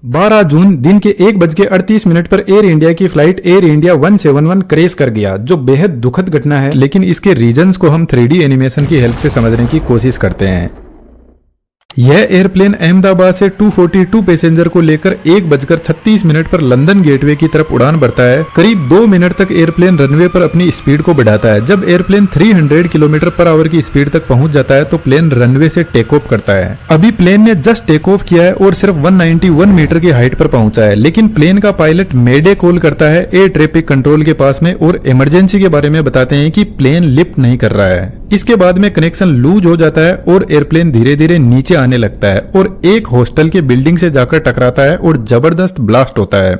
12 जून दिन के 1:38 पर एयर इंडिया की फ्लाइट एयर इंडिया 171 क्रैश कर गया, जो बेहद दुखद घटना है। लेकिन इसके रीजंस को हम 3D एनिमेशन की हेल्प से समझने की कोशिश करते हैं। यह एयरप्लेन अहमदाबाद से 242 पैसेंजर को लेकर 1:36 पर लंदन गेटवे की तरफ उड़ान भरता है। करीब 2 मिनट तक एयरप्लेन रनवे पर अपनी स्पीड को बढ़ाता है। जब एयरप्लेन 300 किलोमीटर पर आवर की स्पीड तक पहुंच जाता है तो प्लेन रनवे से टेक ऑफ करता है। अभी प्लेन ने जस्ट टेक ऑफ किया है और सिर्फ 191 मीटर की हाइट पर पहुंचा है, लेकिन प्लेन का पायलट मेडे कॉल करता है एयर ट्रैफिक कंट्रोल के पास में और इमरजेंसी के बारे में बताते हैं कि प्लेन लिफ्ट नहीं कर रहा है। इसके बाद में कनेक्शन लूज हो जाता है और एयरप्लेन धीरे धीरे नीचे आने लगता है और एक हॉस्टल के बिल्डिंग से जाकर टकराता है और जबरदस्त ब्लास्ट होता है।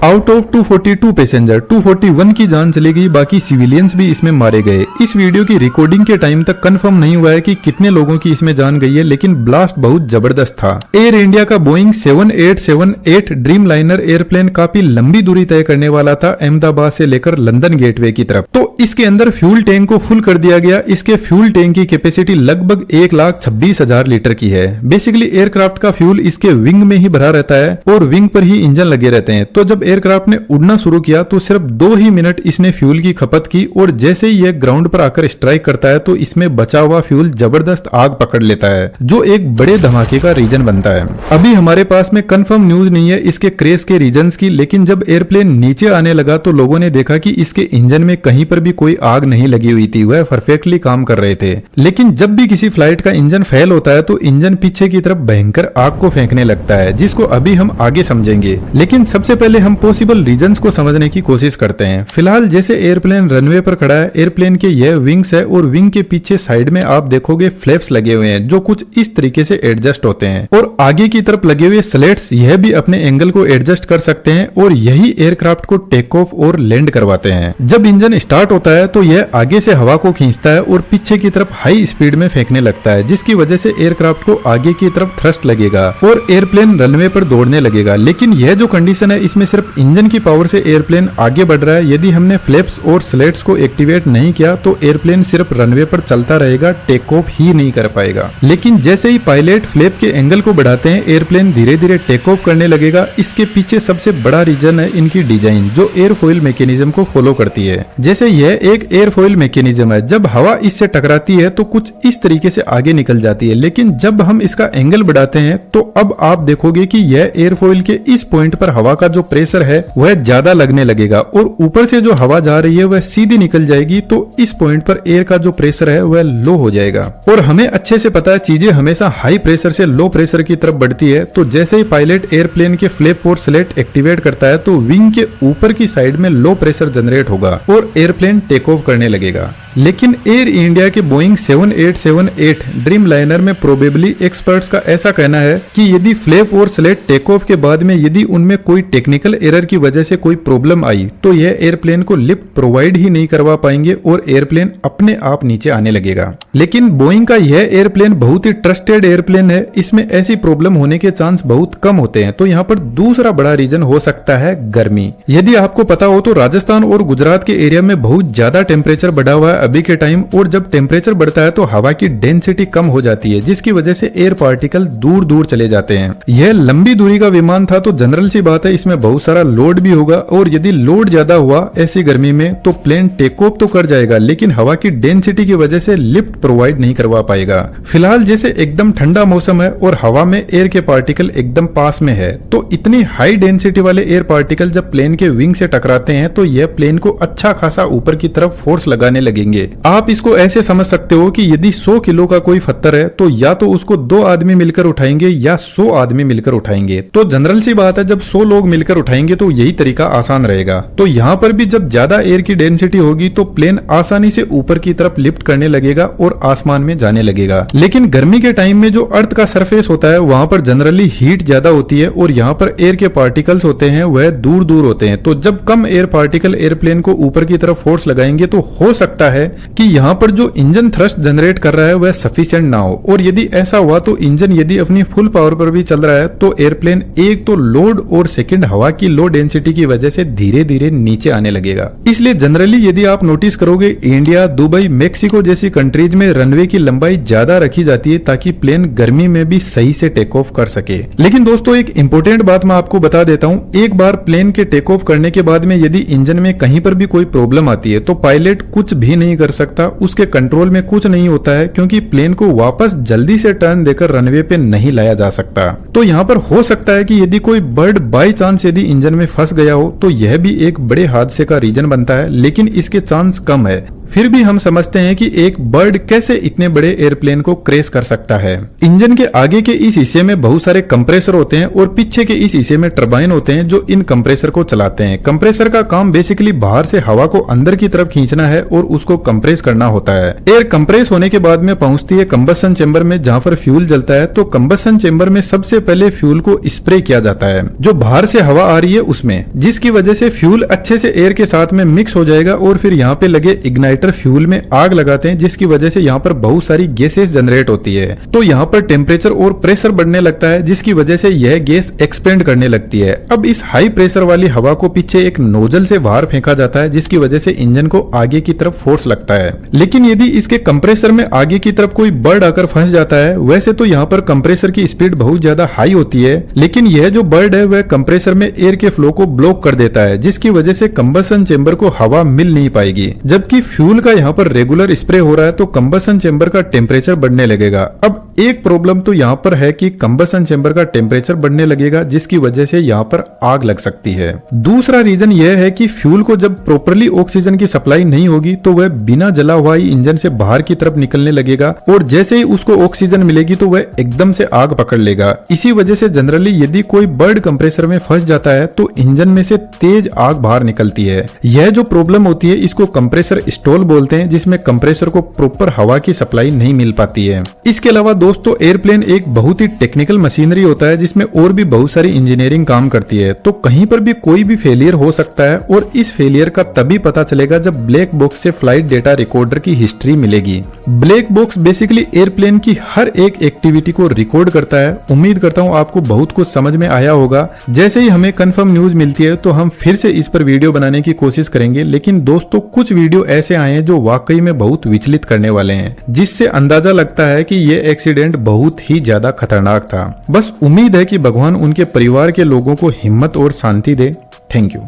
आउट ऑफ 242 पैसेंजर 241 की जान चली गई, बाकी सिविलियंस भी इसमें मारे गए। इस वीडियो की रिकॉर्डिंग के टाइम तक कंफर्म नहीं हुआ है कि कितने लोगों की इसमें जान गई है, लेकिन ब्लास्ट बहुत जबरदस्त था। एयर इंडिया का बोइंग 7878 ड्रीम लाइनर एयरप्लेन काफी लंबी दूरी तय करने वाला था, अहमदाबाद से लेकर लंदन गेटवे की तरफ। तो इसके अंदर फ्यूल टैंक को फुल कर दिया गया। इसके फ्यूल टैंक की कैपेसिटी लगभग 1,26,000 लीटर की है। बेसिकली एयरक्राफ्ट का फ्यूल इसके विंग में ही भरा रहता है और विंग पर ही इंजन लगे रहते हैं। तो जब एयरक्राफ्ट ने उड़ना शुरू किया तो सिर्फ 2 ही मिनट इसने फ्यूल की खपत की और जैसे ही यह ग्राउंड पर आकर स्ट्राइक करता है तो इसमें बचा हुआ फ्यूल जबरदस्त आग पकड़ लेता है, जो एक बड़े धमाके का रीजन बनता है। अभी हमारे पास में कंफर्म न्यूज नहीं है इसके क्रैश के रीजंस की, लेकिन जब एयरप्लेन नीचे आने लगा तो लोगों ने देखा कि इसके इंजन में कहीं पर भी कोई आग नहीं लगी हुई थी, वह परफेक्टली काम कर रहे थे। लेकिन जब भी किसी फ्लाइट का इंजन फेल होता है तो इंजन पीछे की तरफ भयंकर आग को फेंकने लगता है, जिसको अभी हम आगे समझेंगे। लेकिन सबसे पहले हम पॉसिबल रीजंस को समझने की कोशिश करते हैं। फिलहाल जैसे एयरप्लेन रनवे पर खड़ा है, एयरप्लेन के यह विंग्स है और विंग के पीछे साइड में आप देखोगे फ्लैप्स लगे हुए हैं, जो कुछ इस तरीके से एडजस्ट होते हैं और आगे की तरफ लगे हुए स्लेट्स यह भी अपने एंगल को एडजस्ट कर सकते हैं और यही एयरक्राफ्ट को टेक ऑफ और लैंड करवाते हैं। जब इंजन स्टार्ट होता है तो यह आगे से हवा को खींचता है और पीछे की तरफ हाई स्पीड में फेंकने लगता है, जिसकी वजह से एयरक्राफ्ट को आगे की तरफ थ्रस्ट लगेगा और एयरप्लेन रनवे पर दौड़ने लगेगा। लेकिन यह जो कंडीशन है इसमें सिर्फ इंजन की पावर से एयरप्लेन आगे बढ़ रहा है। यदि हमने फ्लैप्स और स्लेट्स को एक्टिवेट नहीं किया तो एयरप्लेन सिर्फ रनवे पर चलता रहेगा, टेक ऑफ ही नहीं कर पाएगा। लेकिन जैसे ही पायलट फ्लैप के एंगल को बढ़ाते हैं, एयरप्लेन धीरे धीरे टेक ऑफ करने लगेगा। इसके पीछे सबसे बड़ा रीजन है इनकी डिजाइन, जो एयरफॉइल मैकेनिज्म को फॉलो करती है। जैसे यह एक एयरफॉइल मैकेनिज्म है, जब हवा इससे टकराती है तो कुछ इस तरीके से आगे निकल जाती है, लेकिन जब हम इसका एंगल बढ़ाते हैं तो अब आप देखोगे कि यह एयरफॉइल के इस पॉइंट पर हवा का जो प्रेशर है वह ज्यादा लगने लगेगा और ऊपर से जो हवा जा रही है वह सीधी निकल जाएगी। तो इस पॉइंट पर एयर का जो प्रेशर है वह लो हो जाएगा और हमें अच्छे से पता है चीजें हमेशा हाई प्रेशर से लो प्रेशर की तरफ बढ़ती है। तो जैसे ही पायलट एयरप्लेन के फ्लैप और स्लेट एक्टिवेट करता है तो विंग के ऊपर की साइड में लो प्रेशर जनरेट होगा और एयरप्लेन टेक ऑफ करने लगेगा। लेकिन एयर इंडिया के बोइंग 7878 ड्रीम लाइनर में प्रोबेबली एक्सपर्ट्स का ऐसा कहना है कि यदि फ्लैप और स्लेट टेक ऑफ के बाद में यदि उनमें कोई टेक्निकल एरर की वजह से कोई प्रॉब्लम आई तो यह एयरप्लेन को लिफ्ट प्रोवाइड ही नहीं करवा पाएंगे और एयरप्लेन अपने आप नीचे आने लगेगा। लेकिन बोइंग का यह एयरप्लेन बहुत ही ट्रस्टेड एयरप्लेन है, इसमें ऐसी प्रॉब्लम होने के चांस बहुत कम होते हैं। तो यहाँ पर दूसरा बड़ा रीजन हो सकता है गर्मी। यदि आपको पता हो तो राजस्थान और गुजरात के एरिया में बहुत ज्यादा टेम्परेचर बढ़ा हुआ है अभी के टाइम, और जब टेम्परेचर बढ़ता है तो हवा की डेंसिटी कम हो जाती है, जिसकी वजह से एयर पार्टिकल दूर दूर चले जाते हैं। यह लंबी दूरी का विमान था तो जनरल सी बात है इसमें बहुत सारा लोड भी होगा और यदि लोड ज्यादा हुआ ऐसी गर्मी में तो प्लेन टेक ऑफ तो कर जाएगा, लेकिन हवा की डेंसिटी की वजह से लिफ्ट प्रोवाइड नहीं करवा पाएगा। फिलहाल जैसे एकदम ठंडा मौसम है और हवा में एयर के पार्टिकल एकदम पास में है, तो इतनी हाई डेंसिटी वाले एयर पार्टिकल जब प्लेन के विंग से टकराते हैं तो यह प्लेन को अच्छा खासा ऊपर की तरफ फोर्स लगाने लगेंगे। आप इसको ऐसे समझ सकते हो कि यदि 100 किलो का कोई पत्थर है तो या तो उसको 2 आदमी मिलकर उठाएंगे या 100 आदमी मिलकर उठाएंगे। तो जनरल सी बात है जब 100 लोग मिलकर उठाएंगे तो यही तरीका आसान रहेगा। तो यहाँ पर भी जब ज्यादा एयर की डेंसिटी होगी तो प्लेन आसानी से ऊपर की तरफ लिफ्ट करने लगेगा और आसमान में जाने लगेगा। लेकिन गर्मी के टाइम में जो अर्थ का सरफेस होता है वहां पर जनरली हीट ज्यादा होती है और यहाँ पर एयर के पार्टिकल्स होते हैं वह दूर दूर होते हैं। तो जब कम एयर पार्टिकल एयरप्लेन को ऊपर की तरफ फोर्स लगाएंगे तो हो सकता है कि यहाँ पर जो इंजन थ्रस्ट जनरेट कर रहा है वह सफिशिएंट ना हो, और यदि ऐसा हुआ तो इंजन यदि अपनी फुल पावर पर भी चल रहा है तो एयरप्लेन एक तो लोड और सेकंड हवा की लो डेंसिटी की वजह से धीरे धीरे नीचे आने लगेगा। इसलिए जनरली यदि आप नोटिस करोगे इंडिया, दुबई, मेक्सिको जैसी कंट्रीज में रनवे की लंबाई ज्यादा रखी जाती है ताकि प्लेन गर्मी में भी सही से टेक ऑफ कर सके। लेकिन दोस्तों एक इंपॉर्टेंट बात मैं आपको बता देता हूं, एक बार प्लेन के टेक ऑफ करने के बाद में यदि इंजन में कहीं पर भी कोई प्रॉब्लम आती है तो पायलट कुछ भी नहीं कर सकता, उसके कंट्रोल में कुछ नहीं होता है, क्योंकि प्लेन को वापस जल्दी से टर्न देकर रनवे पे नहीं लाया जा सकता। तो यहाँ पर हो सकता है कि यदि कोई बर्ड बाई चांस यदि इंजन में फंस गया हो तो यह भी एक बड़े हादसे का रीजन बनता है, लेकिन इसके चांस कम है। फिर भी हम समझते हैं कि एक बर्ड कैसे इतने बड़े एयरप्लेन को क्रैश कर सकता है। इंजन के आगे के इस हिस्से में बहुत सारे कंप्रेसर होते हैं और पीछे के इस हिस्से में टरबाइन होते हैं जो इन कंप्रेसर को चलाते हैं। कंप्रेसर का काम बेसिकली बाहर से हवा को अंदर की तरफ खींचना है और उसको कंप्रेस करना होता है। एयर कंप्रेस होने के बाद में पहुंचती है कंबशन चेंबर में, जहां पर फ्यूल जलता है। तो कंबशन चेंबर में सबसे पहले फ्यूल को स्प्रे किया जाता है जो बाहर से हवा आ रही है उसमें, जिसकी वजह से फ्यूल अच्छे से एयर के साथ में मिक्स हो जाएगा और फिर यहाँ पे लगे इग्नाइटर फ्यूल में आग लगाते हैं, जिसकी वजह से यहाँ पर बहुत सारी गैसेस जनरेट होती है। तो यहाँ पर टेम्परेचर और प्रेशर बढ़ने लगता है, जिसकी वजह से यह गैस एक्सपेंड करने लगती है। अब इस हाई प्रेशर वाली हवा को पीछे एक नोजल से बाहर फेंका जाता है, जिसकी वजह से इंजन को आगे की तरफ फोर्स लगता है। लेकिन यदि इसके कंप्रेसर में आगे की तरफ कोई बर्ड आकर फंस जाता है, वैसे तो यहाँ पर कंप्रेसर की स्पीड बहुत ज्यादा हाई होती है, लेकिन यह जो बर्ड है वह कंप्रेसर में एयर के फ्लो को ब्लॉक कर देता है, जिसकी वजह से कंबशन चेंबर को हवा मिल नहीं पाएगी। जबकि फ्यूल का यहाँ पर रेगुलर स्प्रे हो रहा है तो कंबशन चेंबर का टेम्परेचर बढ़ने लगेगा। अब एक प्रॉब्लम तो यहाँ पर है कि कंबशन चेंबर का टेम्परेचर बढ़ने लगेगा, जिसकी वजह से यहाँ पर आग लग सकती है। दूसरा रीजन यह है कि फ्यूल को जब प्रॉपर्ली ऑक्सीजन की सप्लाई नहीं होगी तो वह बिना जला हुआ ही इंजन से बाहर की तरफ निकलने लगेगा और जैसे ही उसको ऑक्सीजन मिलेगी तो वह एकदम से आग पकड़ लेगा। इसी वजह से जनरली यदि कोई बर्ड कंप्रेसर में फंस जाता है तो इंजन में से तेज आग बाहर निकलती है। यह जो प्रॉब्लम होती है इसको कंप्रेसर स्टॉल बोलते हैं, जिसमें कंप्रेसर को प्रॉपर हवा की सप्लाई नहीं मिल पाती है। इसके अलावा दोस्तों एयरप्लेन एक बहुत ही टेक्निकल मशीनरी होता है, जिसमें और भी बहुत सारी इंजीनियरिंग काम करती है। तो कहीं पर भी कोई भी फेलियर हो सकता है और इस फेलियर का तभी पता चलेगा जब ब्लैक बॉक्स से फ्लाइट डेटा रिकॉर्डर की हिस्ट्री मिलेगी। ब्लैक बॉक्स बेसिकली एयरप्लेन की हर एक एक्टिविटी को रिकॉर्ड करता है। उम्मीद करता हूँ आपको बहुत कुछ समझ में आया होगा। जैसे ही हमें कंफर्म न्यूज मिलती है तो हम फिर से इस पर वीडियो बनाने की कोशिश करेंगे, लेकिन दोस्तों कुछ वीडियो ऐसे आए हैं जो वाकई में बहुत विचलित करने वाले हैं, जिससे अंदाजा लगता है कि ये एक्सीडेंट बहुत ही ज्यादा खतरनाक था। बस उम्मीद है कि भगवान उनके परिवार के लोगों को हिम्मत और शांति दे। Thank you.